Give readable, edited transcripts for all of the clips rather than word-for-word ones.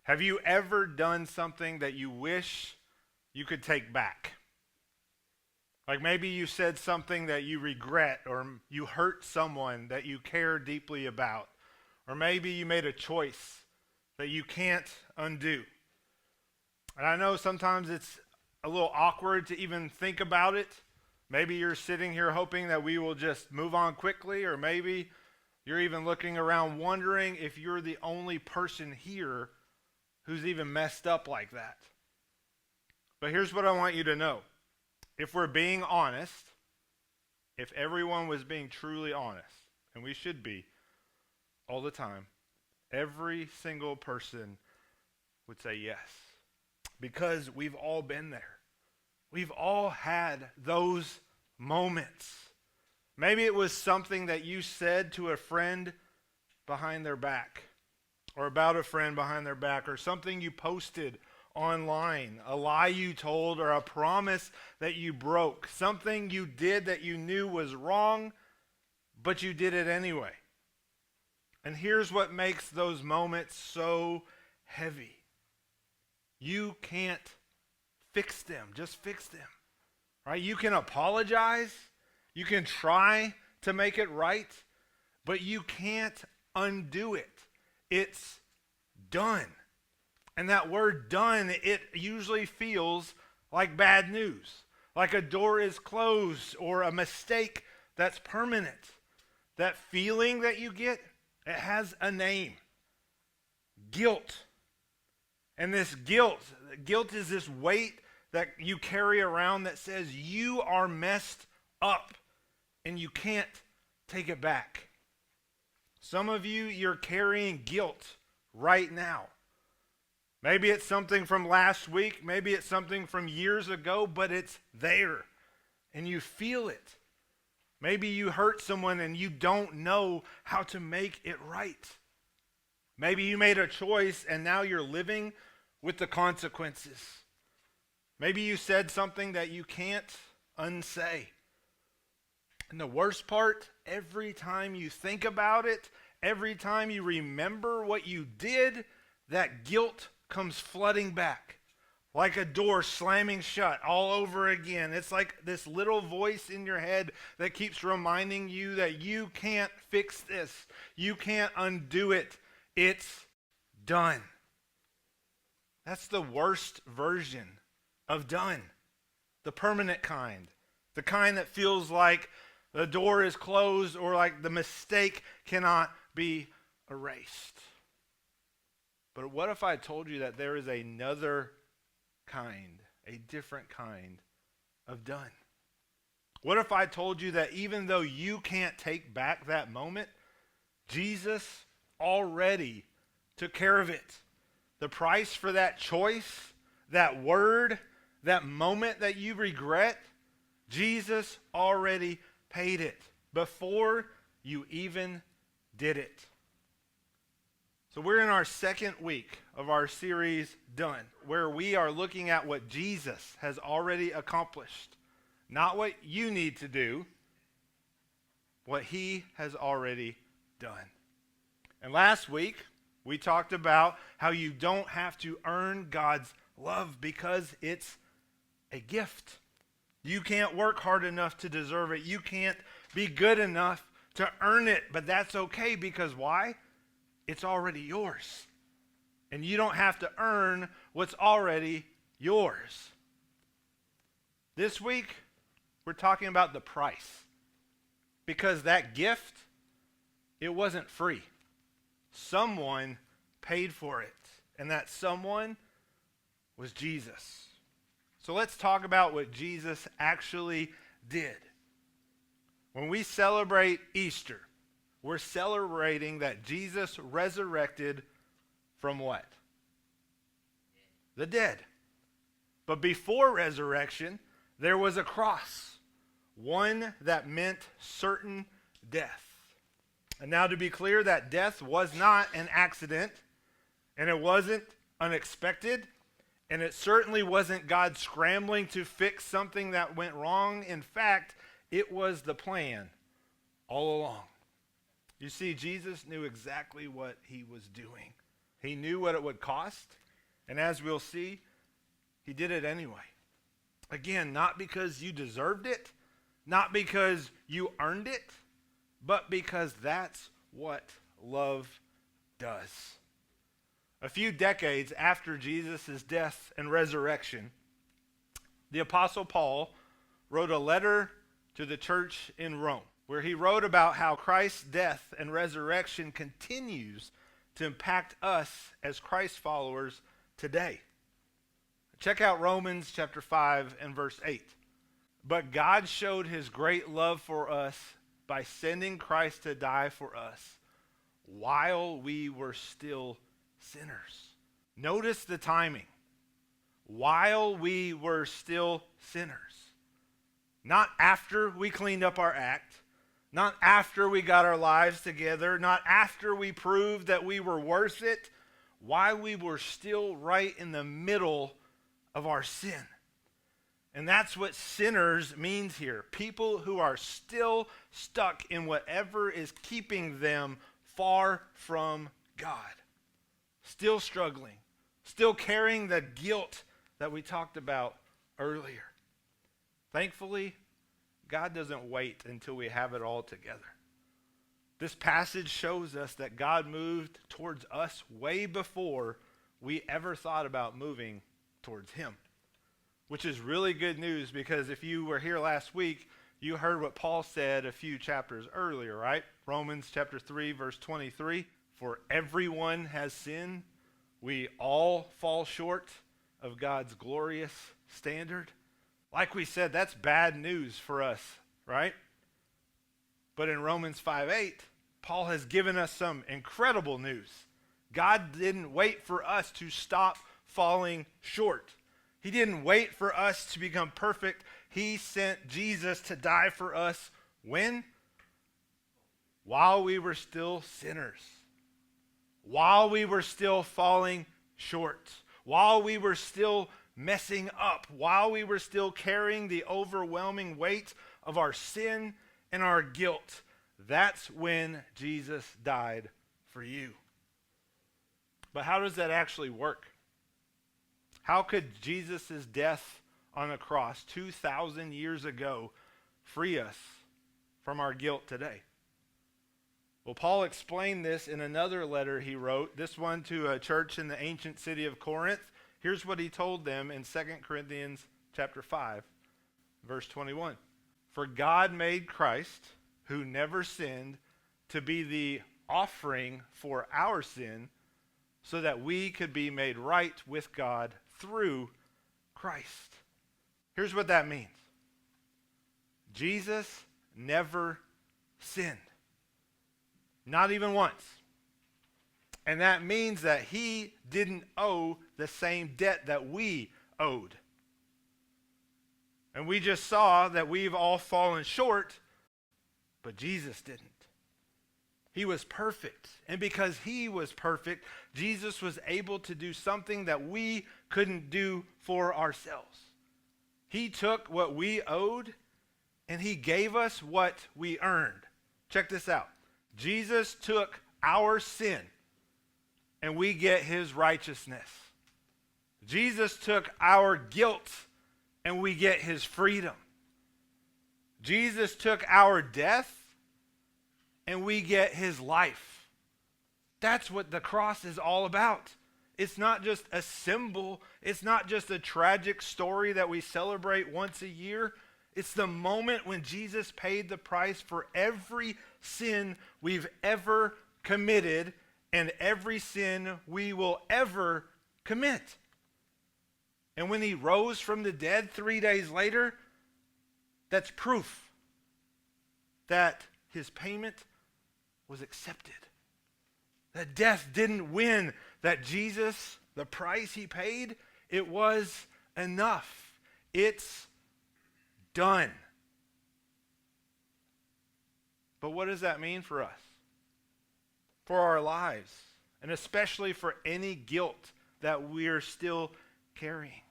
Have you ever done something that you wish you could take back? Like maybe you said something that you regret, or you hurt someone that you care deeply about, or maybe you made a choice that you can't undo. And I know sometimes it's a little awkward to even think about it. Maybe you're sitting here hoping that we will just move on quickly, or maybe you're even looking around wondering if you're the only person here who's even messed up like that. But here's what I want you to know. If we're being honest, if everyone was being truly honest, and we should be all the time, every single person would say yes. Because we've all been there. We've all had those moments. Maybe it was something that you said to a friend behind their back, or about a friend behind their back, or something you posted online, a lie you told, or a promise that you broke, something you did that you knew was wrong, but you did it anyway. And here's what makes those moments so heavy. You can't fix them. Just fix them. Right? You can apologize. You can try to make it right, but you can't undo it. It's done. And that word done, it usually feels like bad news, like a door is closed or a mistake that's permanent. That feeling that you get, it has a name. Guilt. And this guilt is this weight that you carry around that says you are messed up and you can't take it back. Some of you, you're carrying guilt right now. Maybe it's something from last week, maybe it's something from years ago, but it's there and you feel it. Maybe you hurt someone and you don't know how to make it right. Maybe you made a choice and now you're living with the consequences. Maybe you said something that you can't unsay. And the worst part, every time you think about it, every time you remember what you did, that guilt comes flooding back like a door slamming shut all over again. It's like this little voice in your head that keeps reminding you that you can't fix this. You can't undo it. It's done. That's the worst version of done. The permanent kind. The kind that feels like the door is closed or like the mistake cannot be erased. But what if I told you that there is another kind, a different kind of done? What if I told you that even though you can't take back that moment, Jesus already took care of it? The price for that choice, that word, that moment that you regret, Jesus already paid it before you even did it. So we're in our second week of our series, Done, where we are looking at what Jesus has already accomplished. Not what you need to do, what he has already done. And last week, we talked about how you don't have to earn God's love because it's a gift. You can't work hard enough to deserve it. You can't be good enough to earn it, but that's okay because why? It's already yours. And you don't have to earn what's already yours. This week, we're talking about the price. Because that gift, it wasn't free. Someone paid for it. And that someone was Jesus. So let's talk about what Jesus actually did. When we celebrate Easter, we're celebrating that Jesus resurrected from what? The dead. But before resurrection, there was a cross. One that meant certain death. And now to be clear, that death was not an accident. And it wasn't unexpected. And it certainly wasn't God scrambling to fix something that went wrong. In fact, it was the plan all along. You see, Jesus knew exactly what he was doing. He knew what it would cost, and as we'll see, he did it anyway. Again, not because you deserved it, not because you earned it, but because that's what love does. A few decades after Jesus' death and resurrection, the Apostle Paul wrote a letter to the church in Rome, where he wrote about how Christ's death and resurrection continues to impact us as Christ followers today. Check out Romans chapter 5 and verse 8. But God showed his great love for us by sending Christ to die for us while we were still sinners. Notice the timing. While we were still sinners. Not after we cleaned up our act. Not after we got our lives together. Not after we proved that we were worth it. While we were still right in the middle of our sin. And that's what sinners means here. People who are still stuck in whatever is keeping them far from God. Still struggling. Still carrying the guilt that we talked about earlier. Thankfully, God doesn't wait until we have it all together. This passage shows us that God moved towards us way before we ever thought about moving towards him. Which is really good news, because if you were here last week, you heard what Paul said a few chapters earlier, right? Romans chapter 3, verse 23. For everyone has sinned. We all fall short of God's glorious standard. Like we said, that's bad news for us, right? But in Romans 5:8, Paul has given us some incredible news. God didn't wait for us to stop falling short. He didn't wait for us to become perfect. He sent Jesus to die for us when? While we were still sinners. While we were still falling short. While we were still messing up. While we were still carrying the overwhelming weight of our sin and our guilt. That's when Jesus died for you. But how does that actually work? How could Jesus' death on the cross 2,000 years ago free us from our guilt today? Well, Paul explained this in another letter he wrote, this one to a church in the ancient city of Corinth. Here's what he told them in 2 Corinthians chapter 5, verse 21. For God made Christ, who never sinned, to be the offering for our sin, so that we could be made right with God through Christ. Here's what that means. Jesus never sinned. Not even once. And that means that he didn't owe the same debt that we owed. And we just saw that we've all fallen short, but Jesus didn't. He was perfect. And because he was perfect, Jesus was able to do something that we couldn't do for ourselves. He took what we owed and he gave us what we earned. Check this out. Jesus took our sin and we get his righteousness. Jesus took our guilt and we get his freedom. Jesus took our death and we get his life. That's what the cross is all about. It's not just a symbol. It's not just a tragic story that we celebrate once a year. It's the moment when Jesus paid the price for every sin we've ever committed and every sin we will ever commit. And when he rose from the dead 3 days later, that's proof that his payment was accepted. That death didn't win. That Jesus, the price he paid, it was enough. It's done. But what does that mean for us? For our lives, and especially for any guilt that we're still carrying.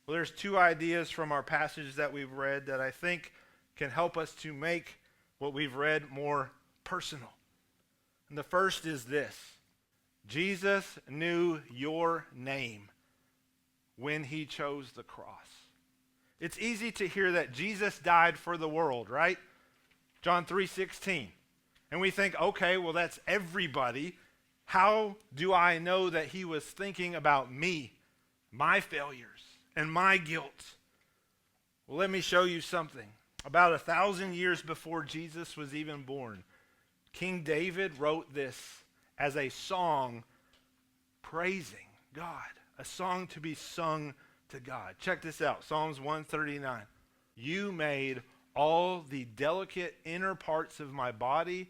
Well, there's two ideas from our passage that we've read that I think can help us to make what we've read more personal. And the first is this. Jesus knew your name when he chose the cross. It's easy to hear that Jesus died for the world, right? John 3:16. And we think, okay, well, that's everybody. How do I know that he was thinking about me, my failures, and my guilt? Well, let me show you something. About 1,000 years before Jesus was even born, King David wrote this as a song praising God, a song to be sung to God. Check this out, Psalms 139. You made all the delicate inner parts of my body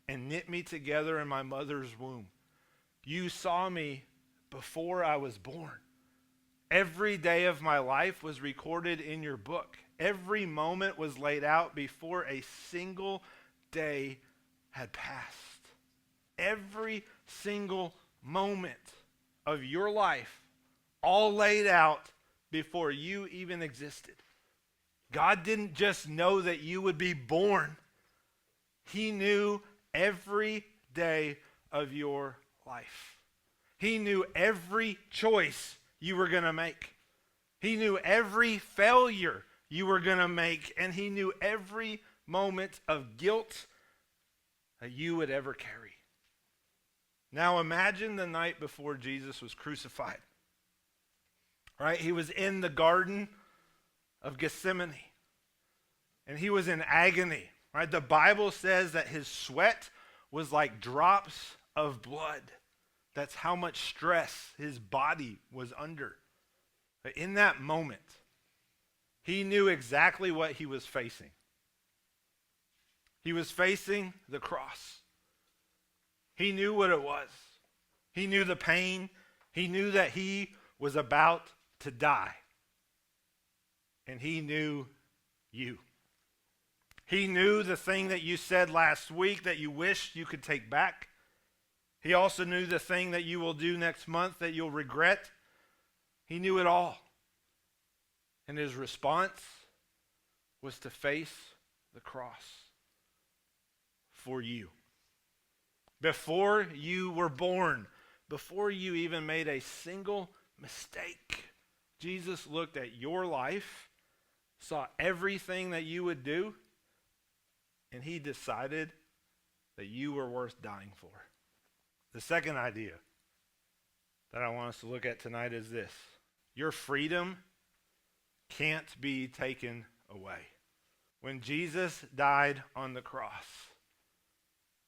and knit me together in my mother's womb. You saw me before I was born. Every day of my life was recorded in your book. Every moment was laid out before a single day had passed. Every single moment of your life, all laid out before you even existed. God didn't just know that you would be born. He knew every day of your life. He knew every choice you were going to make. He knew every failure you were going to make, and he knew every moment of guilt that you would ever carry. Now imagine the night before Jesus was crucified. Right? He was in the Garden of Gethsemane, and he was in agony. Right? The Bible says that his sweat was like drops of blood. That's how much stress his body was under. But in that moment, he knew exactly what he was facing. He was facing the cross. He knew what it was. He knew the pain. He knew that he was about to die. And he knew you. He knew the thing that you said last week that you wished you could take back. He also knew the thing that you will do next month that you'll regret. He knew it all. And his response was to face the cross for you. Before you were born, before you even made a single mistake, Jesus looked at your life, saw everything that you would do, and he decided that you were worth dying for. The second idea that I want us to look at tonight is this. Your freedom can't be taken away. When Jesus died on the cross,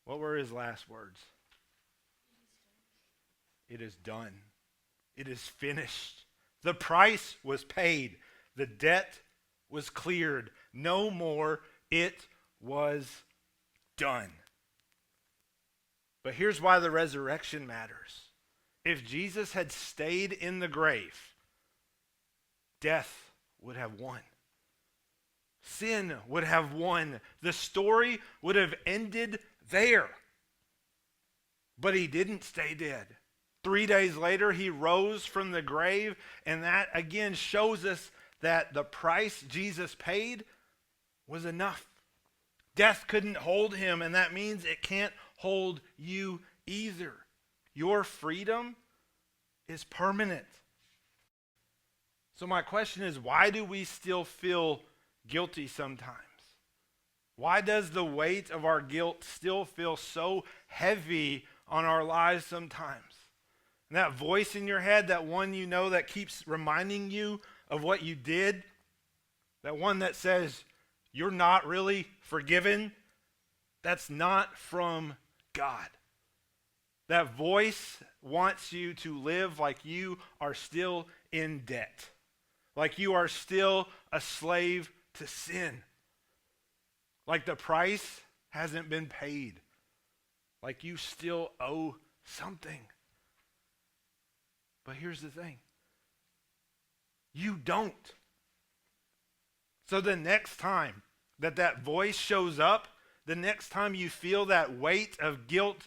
what were his last words? It is done. It is finished. The price was paid. The debt was cleared. No more. It was done. But here's why the resurrection matters. If Jesus had stayed in the grave, death would have won. Sin would have won. The story would have ended there. But he didn't stay dead. 3 days later, he rose from the grave, and that again shows us that the price Jesus paid was enough. Death couldn't hold him, and that means it can't hold you either. Your freedom is permanent. So my question is, why do we still feel guilty sometimes? Why does the weight of our guilt still feel so heavy on our lives sometimes? And that voice in your head, that one you know that keeps reminding you of what you did, that one that says you're not really forgiven, that's not from God. That voice wants you to live like you are still in debt, like you are still a slave to sin, like the price hasn't been paid, like you still owe something. But here's the thing. You don't. So the next time that voice shows up, the next time you feel that weight of guilt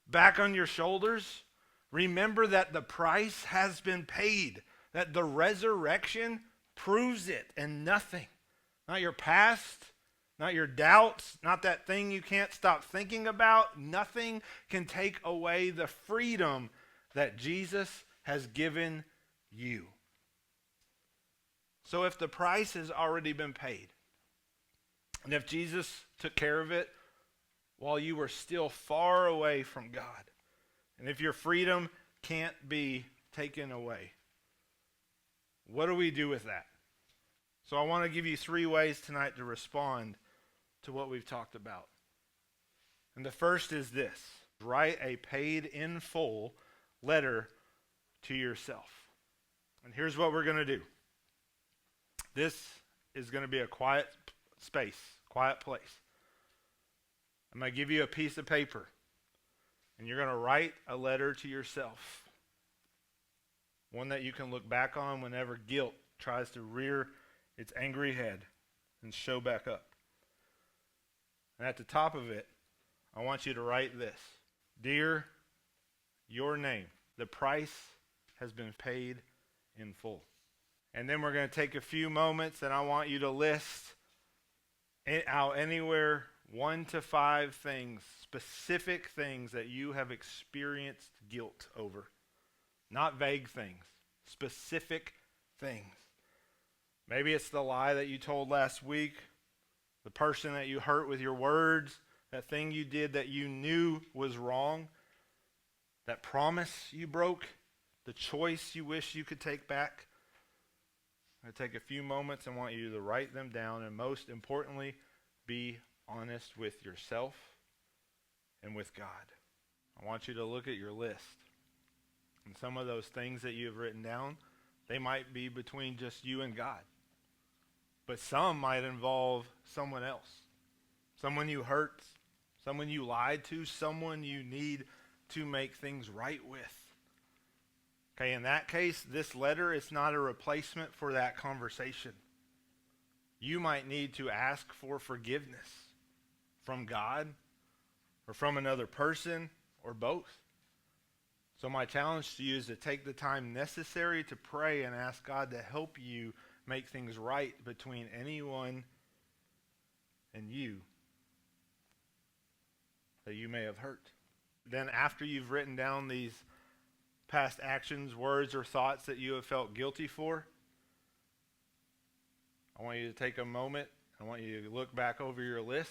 back on your shoulders, remember that the price has been paid, that the resurrection proves it, and nothing, not your past, not your doubts, not that thing you can't stop thinking about, nothing can take away the freedom that Jesus has given you. So if the price has already been paid, and if Jesus took care of it while you were still far away from God, and if your freedom can't be taken away, what do we do with that? So I want to give you 3 ways tonight to respond to what we've talked about. And the first is this: write a paid in full letter to yourself. And here's what we're going to do. This is going to be a quiet space, quiet place. I'm going to give you a piece of paper, and you're going to write a letter to yourself. One that you can look back on whenever guilt tries to rear its angry head and show back up. And at the top of it, I want you to write this: Dear, your name, the price has been paid in full. And then we're going to take a few moments, and I want you to list out anywhere 1 to 5 things, specific things that you have experienced guilt over. Not vague things, specific things. Maybe it's the lie that you told last week, the person that you hurt with your words, that thing you did that you knew was wrong, that promise you broke, the choice you wish you could take back. I'm going to take a few moments and want you to write them down, and most importantly, be honest with yourself and with God. I want you to look at your list. And some of those things that you have written down, they might be between just you and God. But some might involve someone else. Someone you hurt, someone you lied to, someone you need to make things right with. Okay, in that case, this letter is not a replacement for that conversation. You might need to ask for forgiveness from God or from another person or both. So my challenge to you is to take the time necessary to pray and ask God to help you make things right between anyone and you that you may have hurt. Then after you've written down these past actions, words, or thoughts that you have felt guilty for, I want you to take a moment. I want you to look back over your list.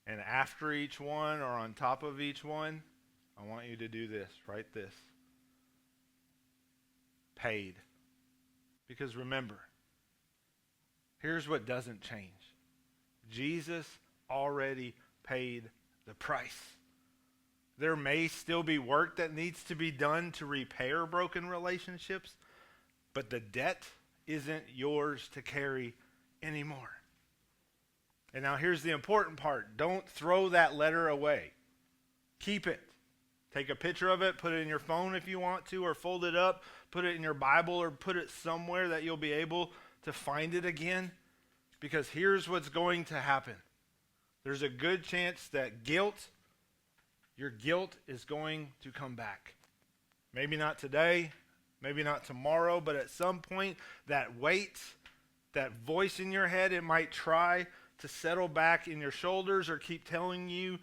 And after each one or on top of each one, I want you to do this. Write this: paid. Because remember, here's what doesn't change. Jesus already paid the price. There may still be work that needs to be done to repair broken relationships, but the debt isn't yours to carry anymore. And now here's the important part. Don't throw that letter away. Keep it. Take a picture of it, put it in your phone if you want to, or fold it up, put it in your Bible, or put it somewhere that you'll be able to find it again. Because here's what's going to happen. There's a good chance that your guilt is going to come back. Maybe not today, maybe not tomorrow, but at some point, that weight, that voice in your head, it might try to settle back in your shoulders or keep telling you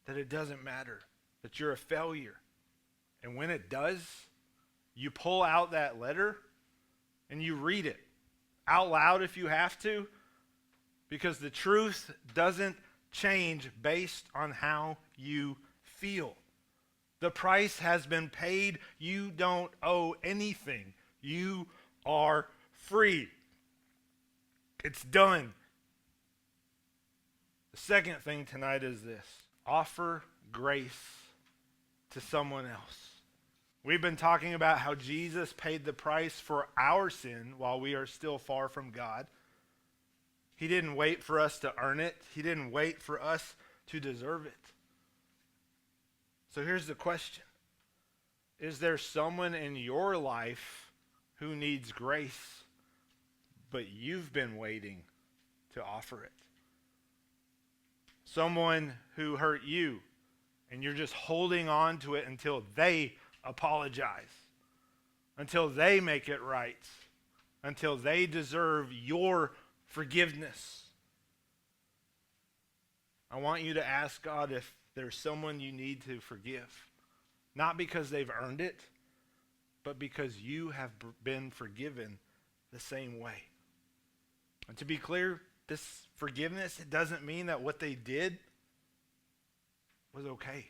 that it doesn't matter, that you're a failure. And when it does, you pull out that letter and you read it out loud if you have to, because the truth doesn't change based on how you feel. The price has been paid. You don't owe anything. You are free. It's done. The second thing tonight is this: offer grace to someone else. We've been talking about how Jesus paid the price for our sin while we are still far from God. He didn't wait for us to earn it. He didn't wait for us to deserve it. So here's the question. Is there someone in your life who needs grace, but you've been waiting to offer it? Someone who hurt you, and you're just holding on to it until they apologize, until they make it right, until they deserve your forgiveness. I want you to ask God if there's someone you need to forgive. not because they've earned it, but because you have been forgiven the same way. And to be clear, this forgiveness, it doesn't mean that what they did was okay.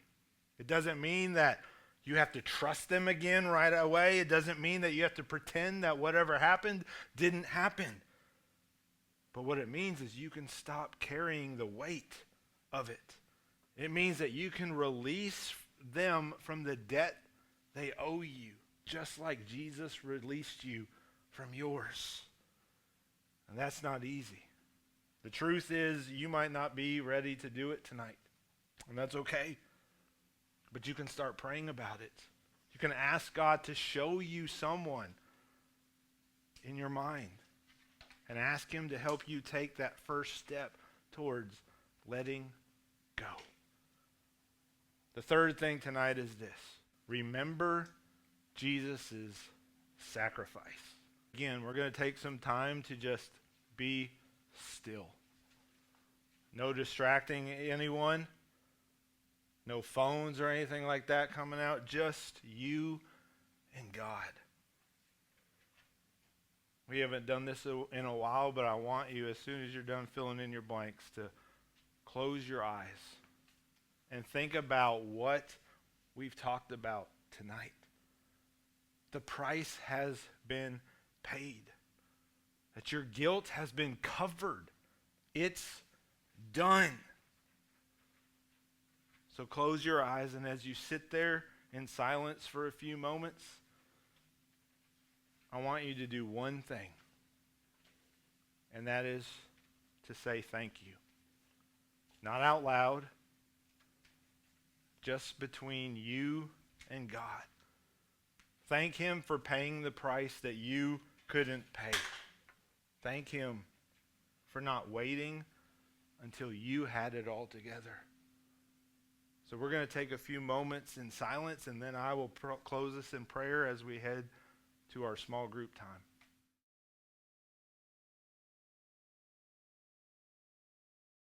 It doesn't mean that you have to trust them again right away. It doesn't mean that you have to pretend that whatever happened didn't happen. But what it means is you can stop carrying the weight of it. It means that you can release them from the debt they owe you, just like Jesus released you from yours. And that's not easy. The truth is, you might not be ready to do it tonight, and that's okay. But you can start praying about it. You can ask God to show you someone in your mind and ask him to help you take that first step towards letting go. The third thing tonight is this. Remember Jesus' sacrifice. Again, we're going to take some time to just be still. No distracting anyone. No phones or anything like that coming out. Just you and God. We haven't done this in a while, but I want you, as soon as you're done filling in your blanks, to close your eyes and think about what we've talked about tonight. The price has been paid. That your guilt has been covered. It's done. So close your eyes, and as you sit there in silence for a few moments, I want you to do one thing, and that is to say thank you. Not out loud, just between you and God. Thank him for paying the price that you couldn't pay. Thank him for not waiting until you had it all together. So we're going to take a few moments in silence, and then I will close us in prayer as we head to our small group time.